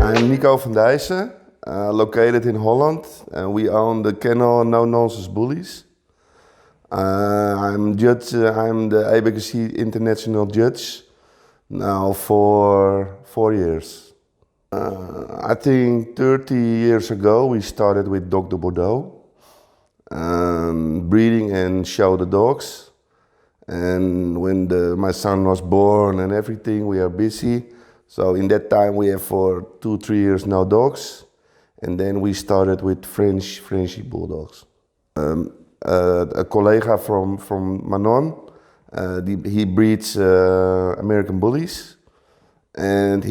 I'm Nico Van Dijzen, located in Holland, and we own the kennel Nononsense Bullies. I'm the ABKC international judge now for 4 years. I think 30 years ago we started with Dog de Bordeaux, breeding and show the dogs. And when my son was born and everything, we are busy. So in that time we have for 2-3 years no dogs. And then we started with Frenchy bulldogs. A colleague from Manon, he breeds American Bullies. And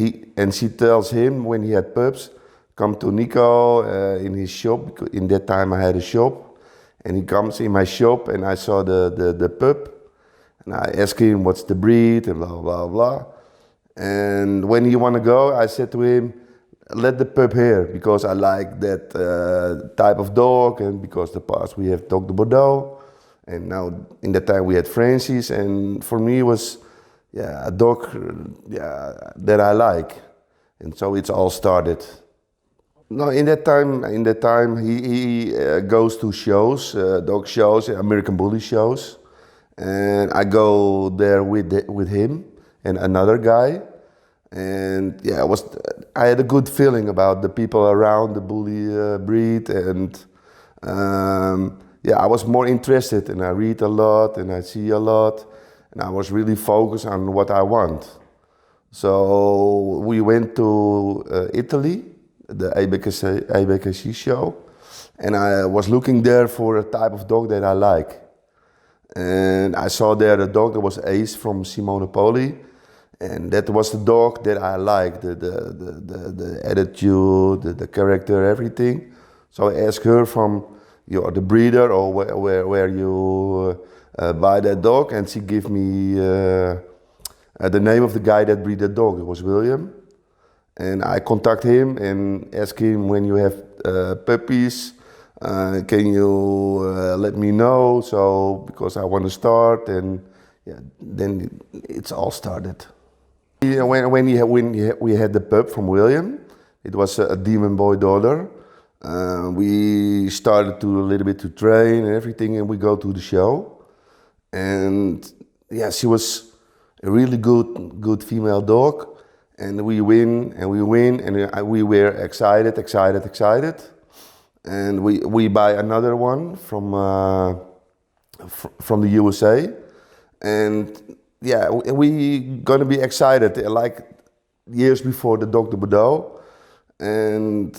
she tells him when he had pups, come to Nico in his shop. In that time I had a shop. And he comes in my shop and I saw the pup. And I asked him what's the breed and blah, blah, blah. And when he want to go, I said to him, let the pup here, because I like that type of dog, and because the past we have Dog de Bordeaux, and now in that time we had Frenchies, and for me it was a dog that I like, and so it's all started. No, in that time he goes to shows, dog shows, American Bully shows, and I go there with him and another guy. And I had a good feeling about the people around the bully breed, and I was more interested, and I read a lot and I see a lot, and I was really focused on what I want. So we went to Italy, the ABKC show, and I was looking there for a type of dog that I like. And I saw there a dog that was Ace from Simone Poli. And that was the dog that I liked, the attitude, the character, everything. So I asked her from the breeder or where you buy that dog, and she gave me the name of the guy that breed the dog. It was William. And I contact him and ask him, when you have puppies, can you let me know? So because I want to start, and then it's all started. When we had the pup from William, it was a demon boy daughter. We started a little bit to train and everything, and we go to the show. And she was a really good female dog. And we win, and we were excited. And we buy another one from the USA. And we gonna be excited like years before the Dog de Bordeaux. And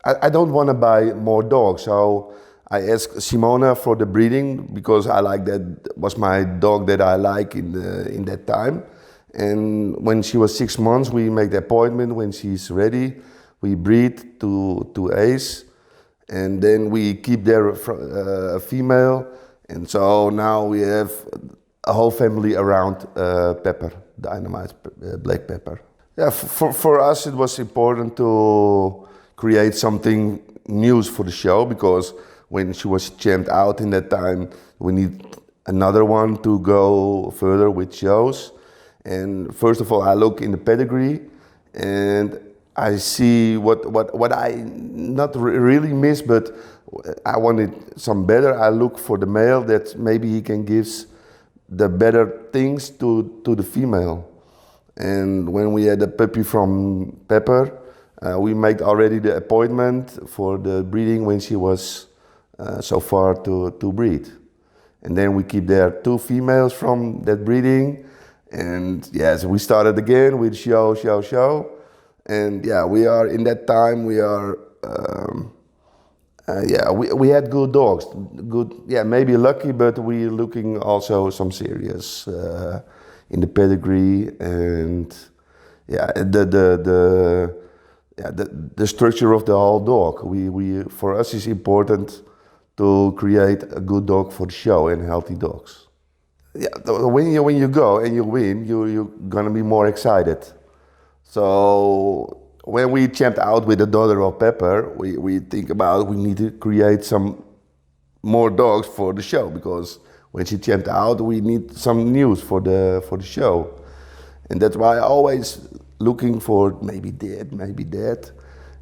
I don't want to buy more dogs, so I asked Simona for the breeding, because I like that was my dog that I like in that time. And when she was 6 months, we make the appointment. When she's ready, we breed to Ace, and then we keep there a female. And so now we have a whole family around Pepper, Dynamite Black Pepper. For us it was important to create something new for the show, because when she was champed out in that time, we need another one to go further with shows. And first of all, I look in the pedigree, and I see what I not really miss, but I wanted some better. I look for the male that maybe he can give the better things to the female. And when we had a puppy from Pepper, we made already the appointment for the breeding when she was so far to breed. And then we keep there 2 females from that breeding. And so we started again with show. And we are in that time, we are, we had good dogs, maybe lucky, but we're looking also some serious in the pedigree, and the structure of the whole dog. For us it's important to create a good dog for the show and healthy dogs. When you go and you win, you're gonna be more excited. So when we champed out with the daughter of Pepper, we think about we need to create some more dogs for the show, because when she champed out, we need some news for the show. And that's why I always looking for maybe that,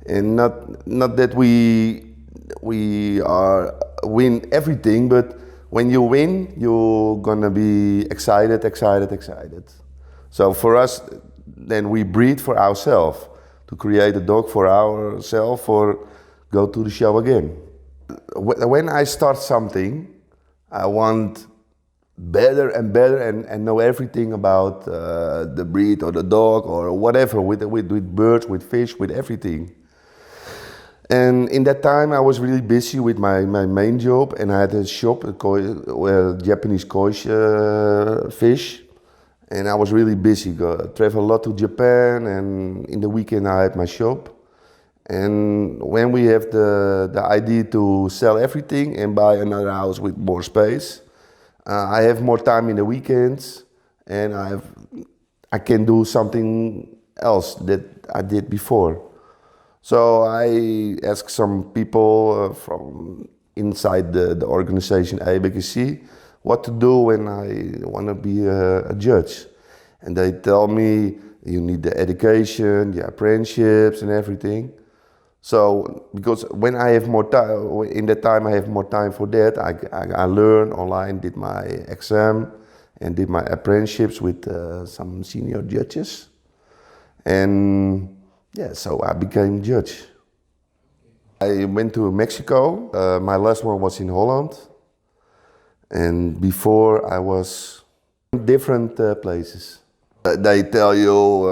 and not that we are win everything, but when you win, you're gonna be excited. So for us, then we breed for ourselves to create a dog for ourselves or go to the show again. When I start something, I want better and better and know everything about the breed or the dog or whatever, with birds, with fish, with everything. And in that time I was really busy with my main job, and I had a shop, Japanese koi fish, and I was really busy. Travel a lot to Japan, and in the weekend I had my shop. And when we have the idea to sell everything and buy another house with more space, I have more time in the weekends, and I can do something else that I did before. So I asked some people from inside the organization ABKC what to do when I want to be a judge. And they tell me you need the education, the apprenticeships and everything. So because when I have more time, in that time I have more time for that, I learned online, did my exam and did my apprenticeships with some senior judges. And yeah, so I became judge. I went to Mexico. My last one was in Holland. And before I was in different places. They tell you,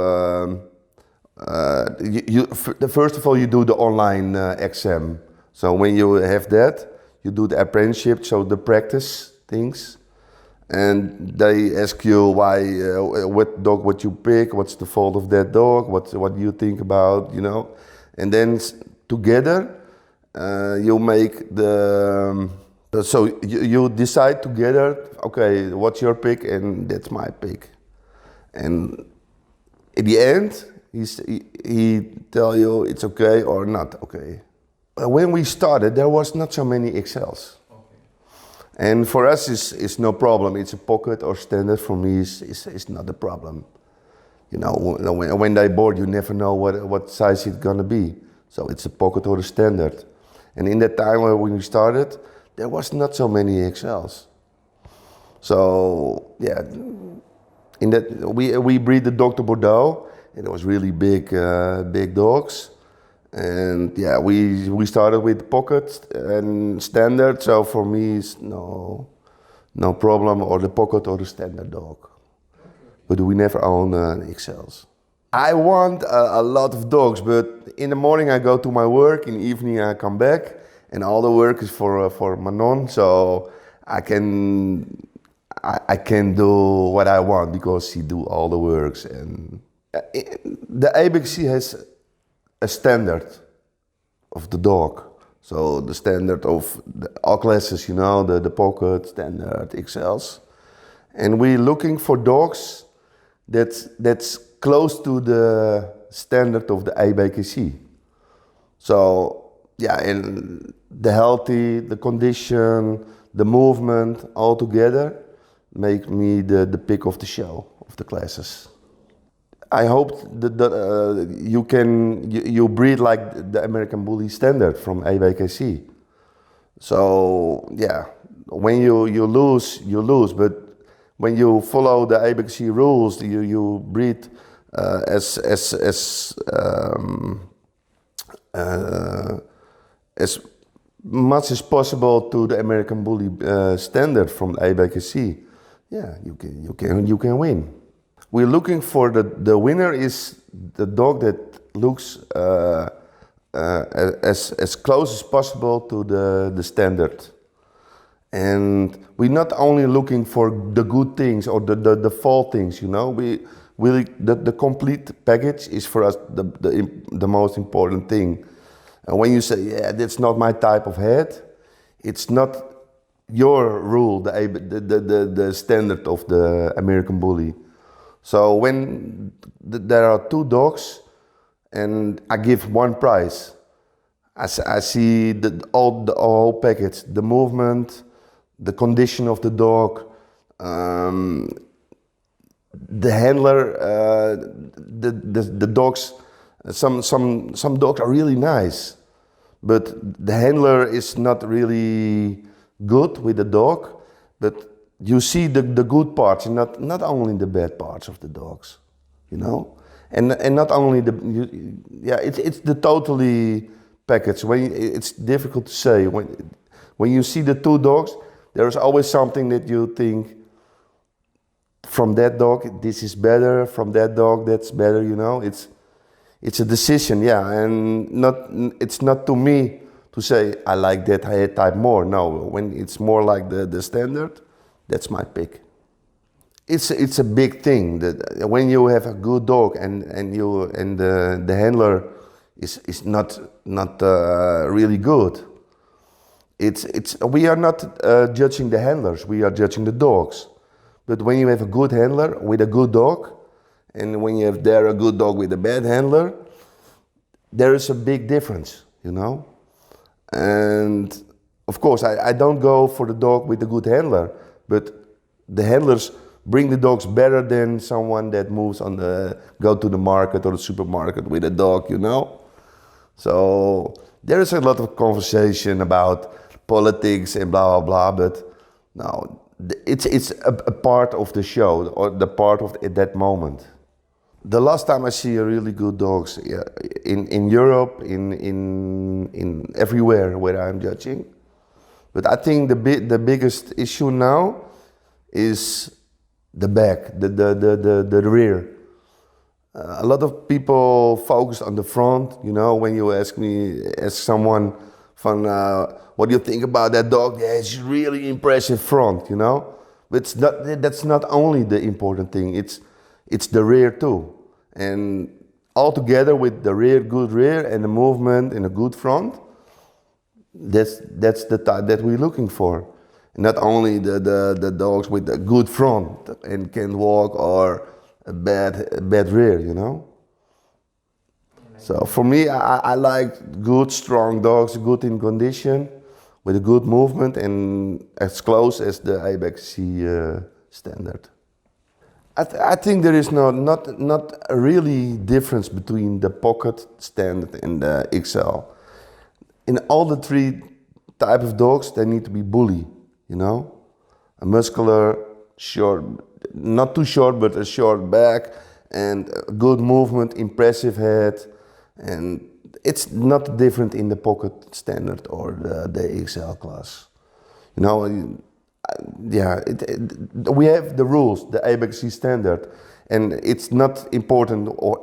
first of all, you do the online exam. So when you have that, you do the apprenticeship, so the practice things. And they ask you why, what dog would you pick, what's the fault of that dog, what do you think about, you know. And then together you make so you decide together, okay, what's your pick, and that's my pick. And at the end, he tell you it's okay or not okay. When we started, there was not so many XLs. And for us, it's no problem. It's a pocket or standard. For me, it's not a problem. You know, when they board, you never know what size it's gonna be. So it's a pocket or a standard. And in that time when we started, there was not so many XLs. So yeah, in that we breed the Dr. Bordeaux, and it was really big dogs. And yeah, we started with pockets and standard, so for me it's no problem, or the pocket or the standard dog. But we never own XLs. I want a lot of dogs, but in the morning I go to my work, in the evening I come back, and all the work is for Manon, so I can do what I want because she do all the works. And the ABKC has a standard of the dog. So the standard of all classes, you know, the pocket, standard, XLs. And we're looking for dogs that's close to the standard of the ABKC. So yeah, and the healthy, the condition, the movement, all together make me the pick of the show, of the classes. I hope that you breed like the American Bully standard from ABKC. So yeah, when you lose, you lose. But when you follow the ABKC rules, you breed as much as possible to the American Bully standard from ABKC. Yeah, you can win. We're looking for the winner is the dog that looks as close as possible to the standard. And we're not only looking for the good things or the fault things, you know. The complete package is for us the most important thing. And when you say, yeah, that's not my type of head, it's not your rule, the standard of the American Bully. So when there are two dogs and I give one prize, I see the whole package, the movement, the condition of the dog, the handler, the dogs, some dogs are really nice, but the handler is not really good with the dog. But you see the good parts, and not only the bad parts of the dogs, you know, and not only it's the totally package. It's difficult to say when you see the two dogs, there's always something that you think, from that dog this is better, from that dog that's better, you know. It's a decision, yeah, and it's not to me to say I like that head type more. No, when it's more like the standard, that's my pick. It's a big thing that when you have a good dog and the handler is not really good. We are not judging the handlers, we are judging the dogs. But when you have a good handler with a good dog, and when you have a good dog with a bad handler, there is a big difference, you know. And of course, I don't go for the dog with a good handler, but the handlers bring the dogs better than someone that moves go to the market or the supermarket with a dog, you know. So there is a lot of conversation about politics and blah blah blah, but no, it's a part of the show or the part of that moment. The last time I see a really good dogs, yeah, in Europe, in everywhere where I'm judging. But I think the biggest issue now is the back, the rear. A lot of people focus on the front. You know, when you ask someone from what do you think about that dog? Yeah, it's really impressive front, you know. But that's not only the important thing. It's the rear too. And all together with the rear, good rear, and the movement and a good front, that's the type that we're looking for. Not only the dogs with a good front and can walk, or a bad rear, you know. So for me, I like good, strong dogs, good in condition, with a good movement and as close as the ABKC standard. I think there is not a really difference between the pocket standard and the XL. In all the three type of dogs, they need to be bully, you know, a muscular, short, not too short, but a short back, and a good movement, impressive head, and it's not different in the pocket standard or the XL class, you know. Yeah, we have the rules, the ABKC standard, and it's not important. Or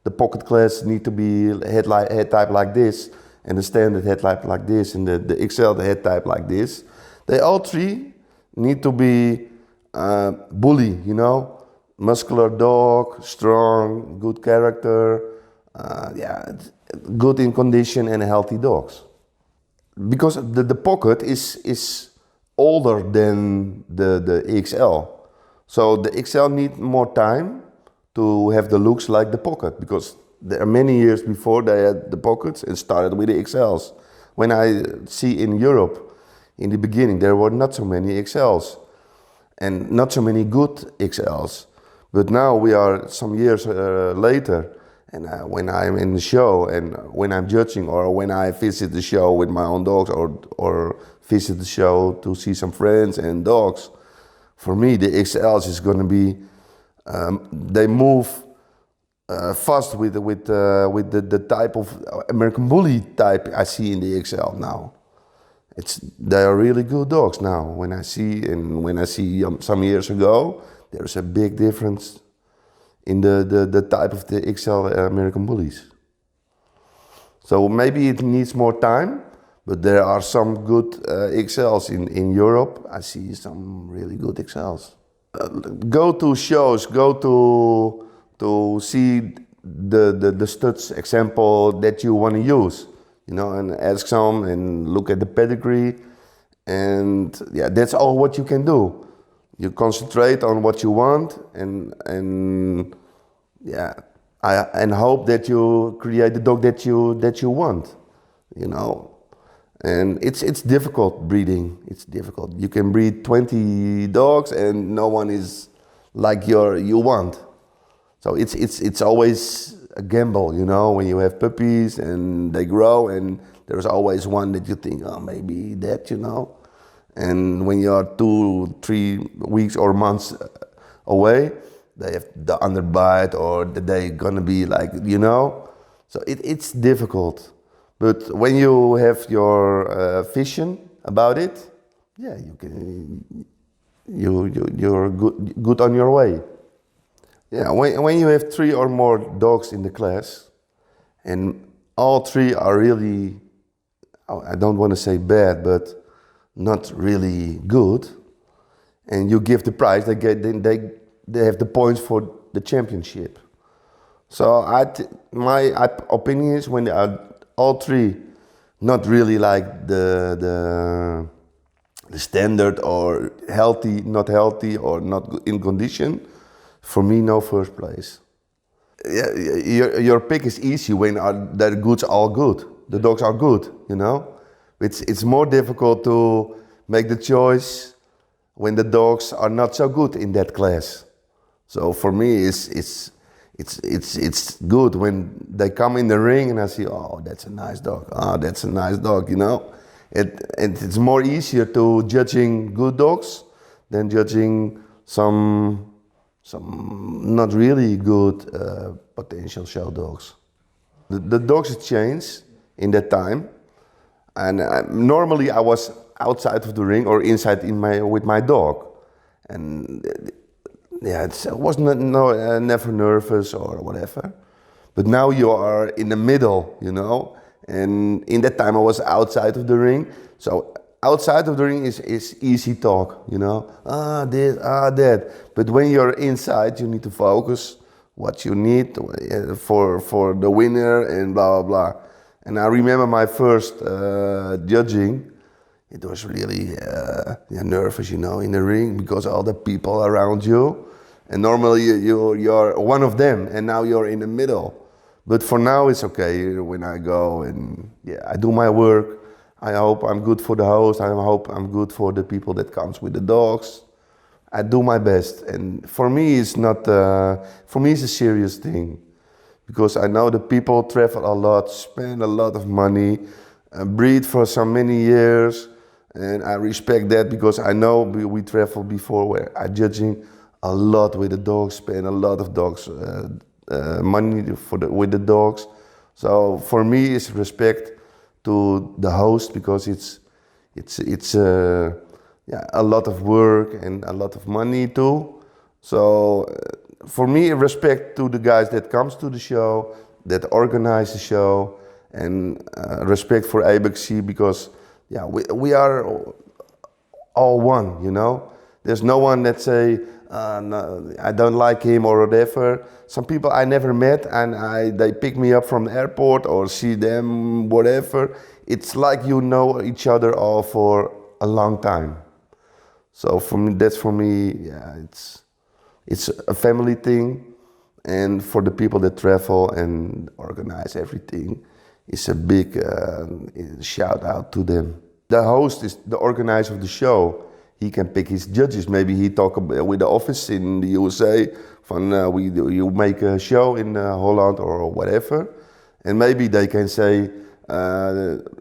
the pocket class need to be head type like this, and the standard head type like this, and the XL the head type like this. They all three need to be bully, you know, muscular dog, strong, good character, yeah, good in condition and healthy dogs. Because the pocket is older than the XL. So the XL need more time to have the looks like the pocket, because there are many years before they had the pockets and started with the XLs. When I see in Europe, in the beginning, there were not so many XLs and not so many good XLs. But now we are some years later, and when I'm in the show and when I'm judging, or when I visit the show with my own dogs, or visit the show to see some friends and dogs, for me the XLs is going to be, they move fast with the type of American Bully type I see in the XL now. They are really good dogs now. When I see some years ago, there's a big difference in the type of the XL American Bullies. So maybe it needs more time, but there are some good XLs in Europe. I see some really good XLs. Go to shows, go to see the studs example that you want to use, you know, and ask some and look at the pedigree, and yeah, that's all what you can do. You concentrate on what you want, and yeah, and hope that you create the dog that you want, you know. And it's difficult breeding. It's difficult. You can breed 20 dogs and no one is like you want. So it's always a gamble, you know, when you have puppies and they grow, and there's always one that you think, oh, maybe that, you know. And when you're 2-3 weeks or months away, they have the underbite or they're gonna be like, you know. So it's difficult. But when you have your vision about it, yeah, you're good on your way. Yeah, when you have 3 or more dogs in the class, and all 3 are really, I don't want to say bad, but not really good, and you give the prize, they have the points for the championship. So my opinion is when they are all 3 not really like the standard or healthy, not healthy, or not in condition, for me, no first place. Yeah, your pick is easy when the goods are all good. The dogs are good, you know. It's more difficult to make the choice when the dogs are not so good in that class. So for me, it's good when they come in the ring and I see, oh, that's a nice dog. Oh, that's a nice dog, you know. It's more easier to judging good dogs than judging some not really good potential show dogs. The dogs change in that time, and normally I was outside of the ring or inside with my dog, and yeah, I was never nervous or whatever. But now you are in the middle, you know. And in that time I was outside of the ring. So outside of the ring is easy talk, you know. This, that. But when you're inside, you need to focus what you need for the winner and blah, blah, blah. And I remember my first judging. It was really nervous, you know, in the ring because all the people around you. And normally you're one of them, and now you're in the middle. But for now it's okay when I go and I do my work. I hope I'm good for the host. I hope I'm good for the people that comes with the dogs. I do my best, and for me it's not. For me it's a serious thing, because I know the people travel a lot, spend a lot of money, breed for so many years, and I respect that because I know we travel before where I judging a lot with the dogs, spend a lot of dogs. Money with the dogs. So for me it's respect to the host, because it's a lot of work and a lot of money too. So for me, respect to the guys that comes to the show, that organize the show, and respect for ABKC, because we are all one, you know. There's no one that say, no, I don't like him or whatever. Some people I never met, and they pick me up from the airport or see them, whatever. It's like you know each other all for a long time. So for me, it's a family thing, and for the people that travel and organize everything, it's a big shout out to them. The host is the organizer of the show. He can pick his judges. Maybe he talk with the office in the USA. You make a show in Holland or whatever, and maybe they can say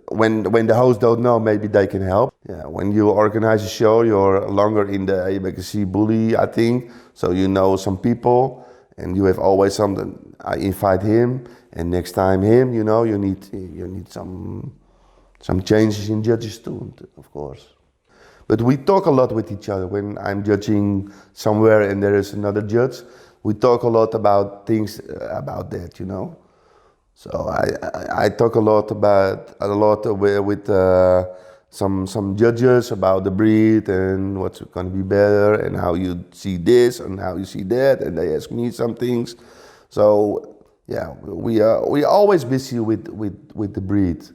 when the host don't know, maybe they can help. Yeah, when you organize a show, you're longer in the ABKC Bully, I think. So you know some people, and you have always something. I invite him, and next time him. You know, you need some changes in judges too, of course. But we talk a lot with each other. When I'm judging somewhere and there is another judge, we talk a lot about things about that, you know. So I talk a lot with some judges about the breed and what's going to be better and how you see this and how you see that, and they ask me some things. So yeah, we are always busy with the breed,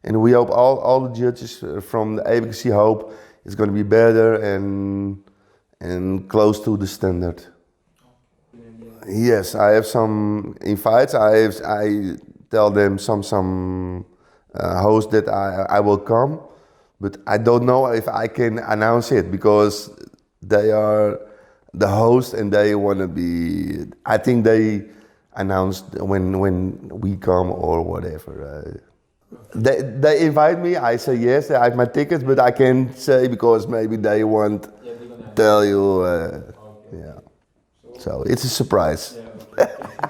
and we hope all the judges from the ABKC hope it's going to be better and close to the standard. Yes, I have some invites. I tell them some hosts that I will come, but I don't know if I can announce it because they are the host, and they want to be. I think they announced when we come or whatever. They invite me. I say yes. I have my tickets, but I can't say because maybe they won't tell you. Okay. Yeah. So it's a surprise. Yeah, okay.